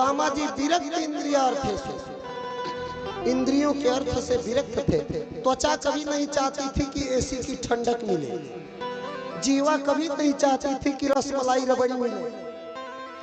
सुदामा जी विरक्त इंद्रियार्थे से, इंद्रियों के अर्थ से विरक्त थे। त्वचा कभी नहीं चाहती थी कि एसी की ठंडक मिले, जीवा कभी नहीं चाहती थी कि रसमलाई रबड़ी मिले,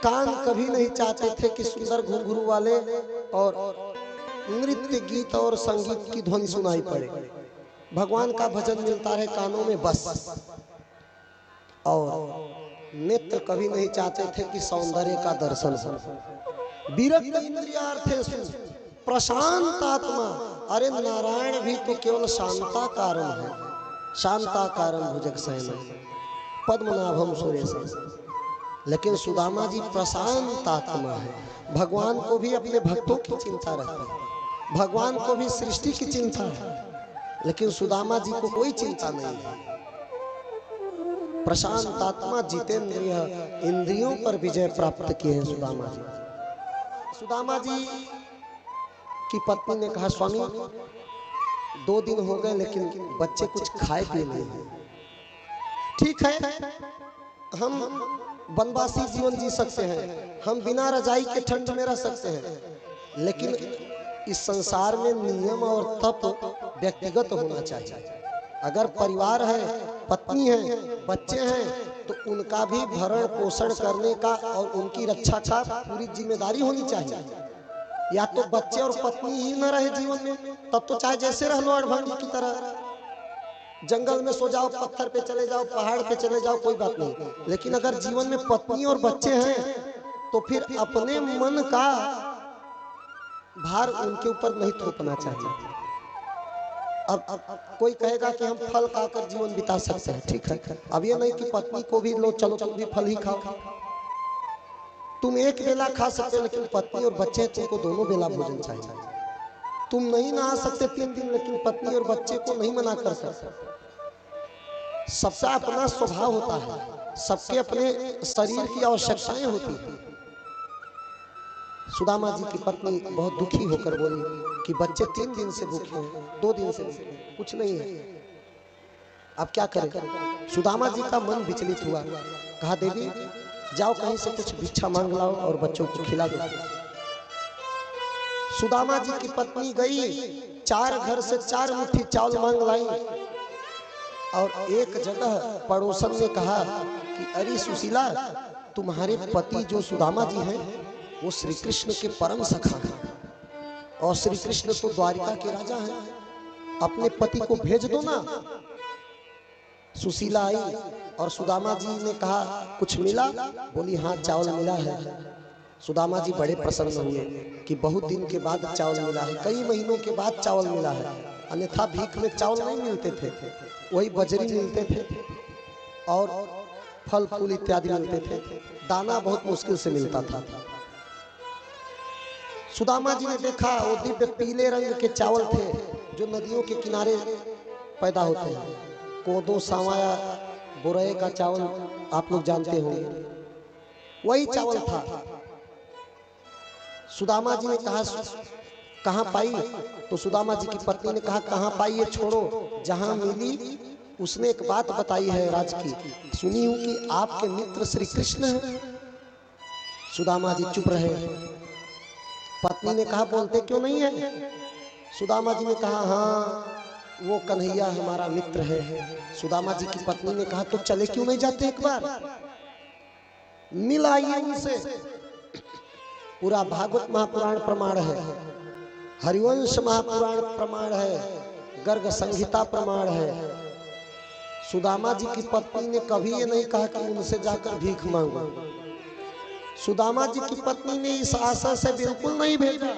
कान कभी नहीं चाहते थे कि सुंदर घुंघरू वाले और नृत्य गीत और संगीत की ध्वनि सुनाई पड़े। भगवान का भजन मिलता रहे कानों में बस। और नेत्र कभी नहीं चाहते थे कि सौंदर्य का दर्शन हो। विरक्त इंद्रियार्थेषु प्रशांत आत्मा। अरे नारायण भी तो केवल शांता कारण है, शांता कारण भुजगशयनं पद्मनाभम सुरेशम। लेकिन सुदामा जी प्रशांत आत्मा है। भगवान को भी अपने भक्तों की चिंता रहती है, भगवान को भी सृष्टि की चिंता है, लेकिन सुदामा जी को कोई चिंता नहीं है। प्रशांत आत्मा जितेंद्रिय, इंद्रियों पर विजय प्राप्त किए हैं सुदामा जी। सुदामा जी की पत्नी ने कहा, स्वामी 2 दिन हो गए लेकिन बच्चे कुछ खाए पिए नहीं। ठीक है, हम वनवासी जीवन जी सकते हैं, हम बिना रजाई के ठंड में रह सकते हैं, लेकिन इस संसार में नियम और तप व्यक्तिगत होना चाहिए। अगर परिवार है, पत्नी है, बच्चे हैं, तो उनका भी भरण पोषण करने का और उनकी रक्षा का पूरी जिम्मेदारी होनी चाहिए। या तो बच्चे और पत्नी ही न रहे जीवन में, तब तो चाहे जैसे रह लो अड़भंगी की तरह, जंगल में सो जाओ, पत्थर पे चले जाओ, पहाड़ पे चले जाओ, कोई बात नहीं। लेकिन अगर जीवन में पत्नी और बच्चे हैं तो फिर अपने मन का भार उनके ऊपर नहीं थोपना चाहिए। अब कोई कहेगा कि हम फल खाकर जीवन बिता सकते हैं, ठीक है। अब ये नहीं कि पत्नी को भी लो, चलो तुम भी फल ही खाओ। तुम एक बेला खा सकते हो, लेकिन पत्नी और बच्चे तुमको दोनों बेला भोजन चाहिए। तुम नहीं नहा सकते 3 दिन, लेकिन पत्नी और बच्चे को नहीं मना कर सकते। सबका अपना स्वभाव होता है, सबके अपने शरीर की आवश्यकताएं होती हैं। सुदामा जी की पत्नी बहुत दुखी होकर बोली कि बच्चे 3 दिन से भूखे हैं, 2 दिन से भूखे हैं, कुछ नहीं है, अब क्या करें। सुदामा जी का मन विचलित हुआ। कहा, देवी जाओ कहीं से कुछ भिक्षा मांग लाओ और बच्चों को खिला दो। सुदामा जी की पत्नी गई, 4 घर से 4 मुट्ठी चावल मांग लाई। और एक जगह पड़ोसन ने कहा कि अरे सुशीला, तुम्हारे पति जो सुदामा जी हैं वो श्री कृष्ण के परम सखा हैं, और श्री कृष्ण तो द्वारिका के राजा हैं, अपने पति को भेज दो ना। सुशीला आई और सुदामा जी ने कहा, कुछ मिला? बोली, हाँ चावल मिला है। सुदामा जी बड़े प्रसन्न हुए कि बहुत दिन के बाद चावल मिला है, कई महीनों के बाद चावल मिला है। अन्यथा भीख में चावल नहीं मिलते थे, वही बजरी मिलते थे और फल फूल इत्यादि मिलते थे, दाना बहुत मुश्किल से मिलता था। सुदामा जी ने देखा वो दिव्य पीले रंग के चावल थे जो नदियों के किनारे पैदा होते हैं। कोदो, सावाया, बुरई का चावल आप लोग जानते होंगे, वही चावल था। सुदामा जी ने कहा, कहाँ पाई? तो सुदामा जी की पत्नी ने कहा, कहाँ पाई ये छोड़ो, जहां मिली। उसने एक बात बताई है राज की, सुनी हूं कि आपके मित्र श्री कृष्ण हैं। सुदामा जी चुप रहे। पत्नी ने कहा, बोलते क्यों नहीं है? सुदामा जी ने कहा, हाँ वो कन्हैया हमारा मित्र है। सुदामा जी की पत्नी ने कहा, तो चले क्यों नहीं जाते, एक बार मिल आइए उनसे। पूरा भागवत महापुराण प्रमाण है, हरिवंश महापुराण प्रमाण है, गर्ग संहिता प्रमाण है। सुदामा जी की पत्नी ने कभी ये नहीं कहा कि उनसे जाकर भीख मांगो। सुदामा जी की पत्नी ने इस आशा से बिल्कुल नहीं भेजा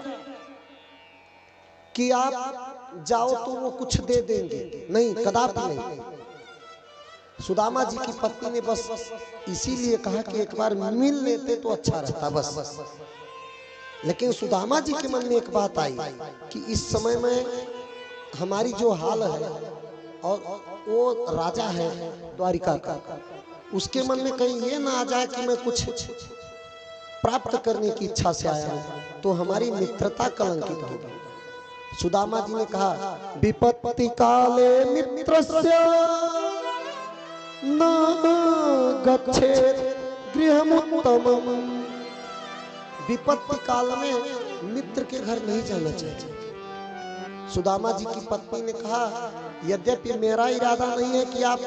कि आप जाओ तो वो कुछ दे देंगे, नहीं, कदापि नहीं। सुदामा जी की पत्नी ने बस इसीलिए कहा कि एक बार मिल लेते तो अच्छा रहता, बस। लेकिन सुदामा जी के मन में एक बात आई कि इस समय में हमारी जो हाल है, और वो राजा है द्वारिका का, उसके मन में कहीं ये ना आ जाए कि मैं कुछ प्राप्त करने की इच्छा से आया हूं, तो हमारी मित्रता कलंकित होगी। सुदामा जी ने कहा, विपत्ति काले मित्रस्य न गच्छेत् गृहमुत्तमम् विपत्ति काल में मित्र के घर नहीं जाना चाहिए। सुदामा जी की पत्नी ने कहा, यद्यपि मेरा इरादा नहीं है कि आप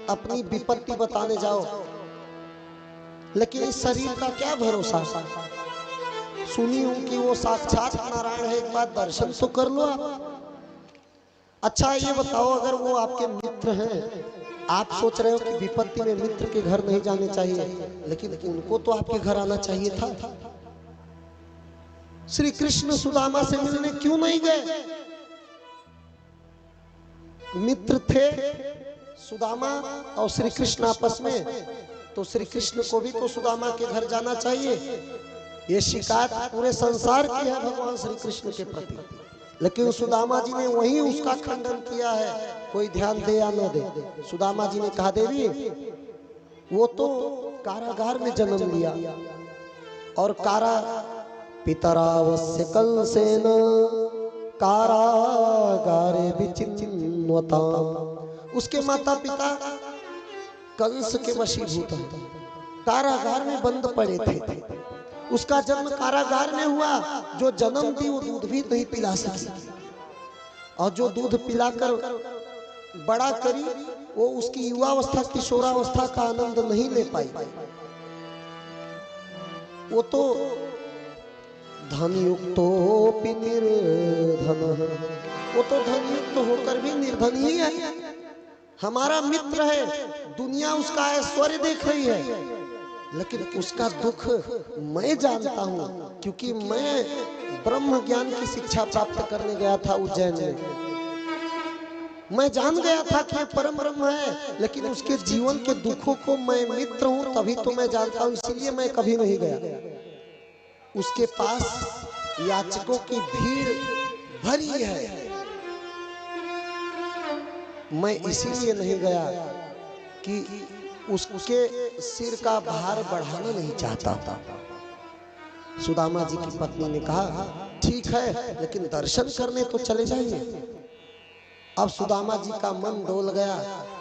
अपनी विपत्ति बताने जाओ, लेकिन इस शरीर का क्या भरोसा। सुनी हूं कि वो साक्षात नारायण है, एक बार दर्शन तो कर लो आप। अच्छा ये बताओ, अगर वो आपके मित्र हैं, आप सोच रहे हो कि विपत्ति में मित्र के घर नहीं जाने चाहिए, लेकिन उनको तो आपके घर आना चाहिए था। श्री कृष्ण सुदामा से मिलने क्यों नहीं गए? मित्र थे सुदामा और श्री कृष्ण आपस में, तो श्री कृष्ण को भी तो सुदामा के घर जाना चाहिए। ये शिकायत पूरे संसार की है भगवान श्री कृष्ण के प्रति, लेकिन सुदामा जी ने वहीं उसका खंडन किया है, कोई ध्यान दे या न दे। सुदामा जी ने कहा, देवी वो तो कारागार में जन्म लिया, और पितरावस्य कंसेन कारागारे विचिन्वताम्। उसके माता पिता कंस के वशीभूत हैं, कारागार में बंद पड़े थे। उसका जन्म कारागार में हुआ। जो जन्म दी वो दूध भी नहीं पिला सकी, और जो दूध पिलाकर बड़ा करी वो उसकी युवावस्था किशोरावस्था का आनंद नहीं ले पाई। वो तो धनयुक्तोपि निर्धन, वो तो धनयुक्त होकर भी निर्धन ही है। हमारा मित्र है, दुनिया उसका ऐश्वर्य देख रही है, लेकिन उसका दुख मैं जानता हूं, क्योंकि मैं ब्रह्म ज्ञान की शिक्षा प्राप्त करने गया था उज्जैन में। मैं जान गया था कि परम ब्रह्म है, लेकिन उसके जीवन के दुखों को मैं मित्र हूं तभी तो मैं जानता हूं, इसीलिए मैं कभी नहीं गया। उसके पास याचकों की भीड़ भरी है, मैं इसीलिए नहीं गया कि उसके सिर का भार बढ़ाना नहीं चाहता था। सुदामा जी की पत्नी ने कहा, ठीक है, लेकिन दर्शन करने तो चले जाइए। अब सुदामा जी का मन डोल गया।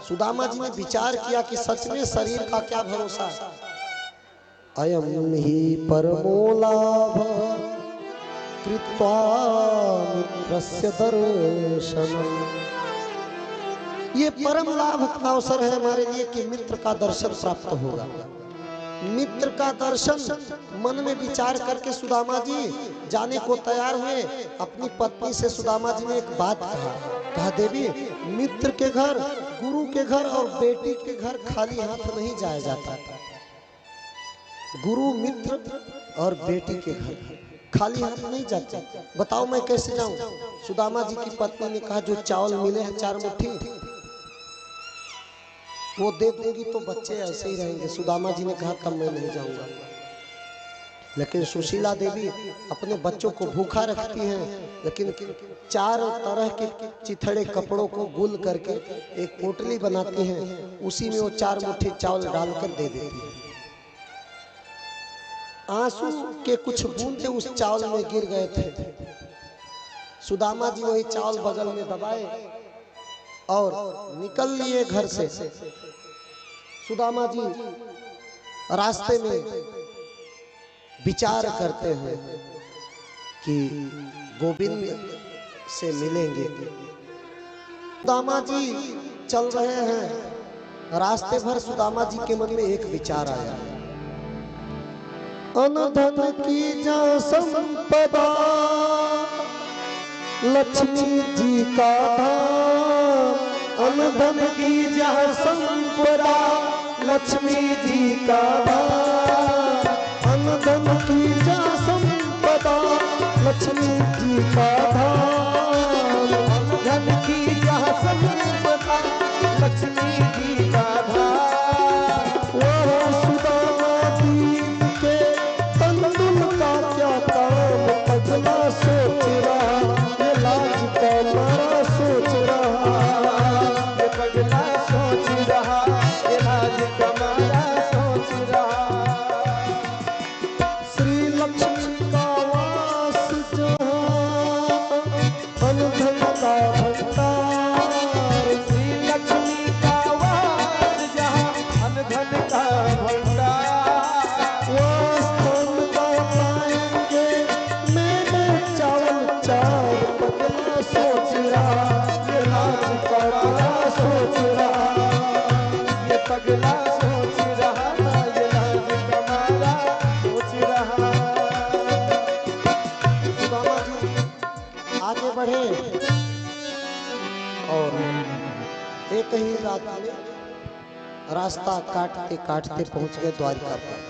सुदामा जी ने विचार किया कि सच में शरीर का क्या भरोसा। अयम ही परमो लाभ कृत्वा मित्रस्य दर्शनम्। ये परम लाभ का अवसर है हमारे लिए कि मित्र का दर्शन प्राप्त होगा। मित्र का दर्शन मन में विचार करके सुदामा जी जाने को तैयार हुए। अपनी पत्नी से सुदामा जी ने एक बात कहा, देवी मित्र के घर, गुरु के घर और बेटी के घर खाली हाथ नहीं जाया जाता। गुरु, मित्र और बेटी के घर खाली हाथ नहीं जाते। बताओ मैं कैसे जाऊं? सुदामा जी की पत्नी ने कहा, जो चावल मिले हैं 4 मुट्ठी वो दे दूंगी तो बच्चे ऐसे ही रहेंगे। सुदामा जी ने कहा, तब मैं नहीं जाऊंगा। लेकिन सुशीला देवी अपने बच्चों को भूखा रखती हैं, लेकिन 4 तरह के चिथड़े कपड़ों को गुल करके एक पोटली बनाती हैं, उसी में वो 4 मुट्ठी चावल डालकर दे देती है। आंसू के कुछ बूंदे उस चावल में गिर गए थे। सुदामा जी वही चावल बगल में दबाए और निकल लिए घर से। सुदामा जी रास्ते में विचार करते हैं कि गोविंद से मिलेंगे। सुदामा जी चल रहे हैं, रास्ते भर सुदामा जी के मन में एक विचार आया, अनधन की जा संपदा लक्ष्मी जी का धाम। अनधन की जा संपदा लक्ष्मी जी का धाम। अनधन की जा संपदा लक्ष्मी जी का धाम। अनधन की जा संपदा लक्ष्मी जी का धाम। वो सुदामा जी के तंदुल का क्या काम, पगला सोच रहा, ये लाज का मारा सोच रहा, ये पगला सोच रहा, ये लाज का मारा सोच रहा। श्री लक्ष्मी का वास जहाँ बढ़े और एक ही रात में रास्ता काटते काटते पहुंच गए द्वारिका पर।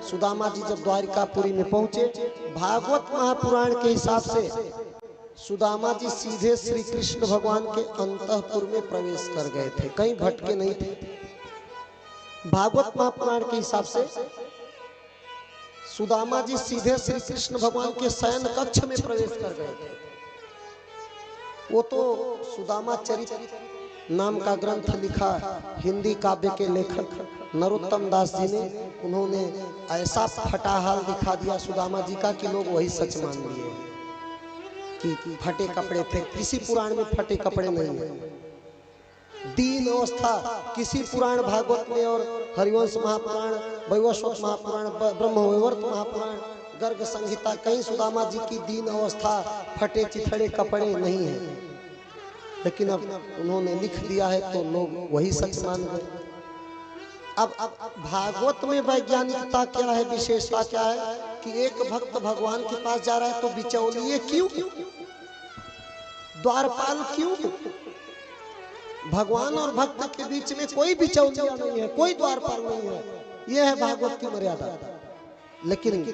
सुदामा जी जब द्वारिकापुरी में पहुंचे, भागवत महापुराण के हिसाब से सुदामा जी सीधे श्री कृष्ण भगवान के अंतःपुर में प्रवेश कर गए थे, कहीं भटके नहीं थे। भागवत महापुराण के हिसाब से सुदामा जी सीधे श्री कृष्ण भगवान के शयन कक्ष में प्रवेश कर गए थे। वो तो सुदामा चरित नाम का ग्रंथ लिखा हिंदी काव्य के लेखक नरोत्तम दास जी ने, उन्होंने ऐसा फटाहाल दिखा दिया सुदामा जी का कि लोग वही सच मान लिए कि फटे कपड़े थे। किसी पुराण में फटे कपड़े नहीं है। दीन अवस्था किसी पुराण भागवत में और हरिवंश महापुराण, वैवस्वत महापुराण, ब्रह्मवैवर्त महापुराण, गर्ग संहिता, कहीं सुदामा जी की दीन अवस्था फटे चिथड़े कपड़े नहीं है। लेकिन अब उन्होंने लिख दिया है तो लोग वही सच मान गए। अब भागवत में वैज्ञानिकता क्या है, विशेषता क्या है कि एक भक्त भगवान के पास जा रहा है तो बिचौलिए क्यों, द्वारपाल क्यों? भगवान और भक्त के बीच में कोई बिचौलिया नहीं है, कोई द्वारपाल नहीं है। यह है भागवत की मर्यादा। लेकिन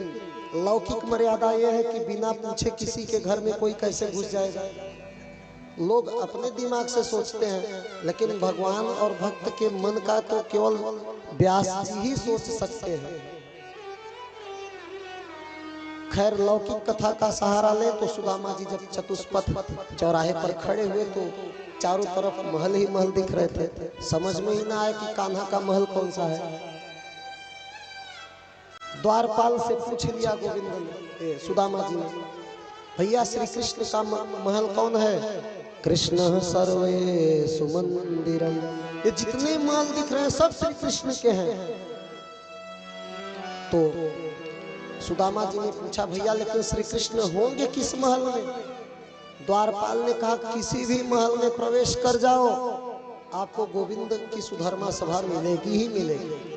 लौकिक मर्यादा यह है कि बिना पूछे किसी के घर में कोई कैसे घुस जाएगा। लोग अपने दिमाग से सोचते हैं, लेकिन भगवान और भक्त के मन का तो केवल व्यास जी ही सोच सकते हैं। खैर, लौकिक कथा का सहारा ले तो सुदामा जी जब चतुष्पथ चौराहे पर खड़े हुए तो चारों तरफ महल ही महल दिख रहे थे। समझ में ही ना आया कि कान्हा का महल कौन सा है। द्वारपाल से पूछ लिया गोविंद ने, सुदामा जी ने, भैया श्री कृष्ण का महल कौन है? कृष्ण सर्वे सुमंदिरम, ये जितने महल दिख रहे हैं सब श्री कृष्ण के हैं। तो सुदामा जी ने पूछा, भैया लेकिन श्री कृष्ण होंगे किस महल में? द्वारपाल ने कहा, किसी भी महल में प्रवेश कर जाओ, आपको गोविंद की सुधर्मा सभा मिलेगी ही मिलेगी।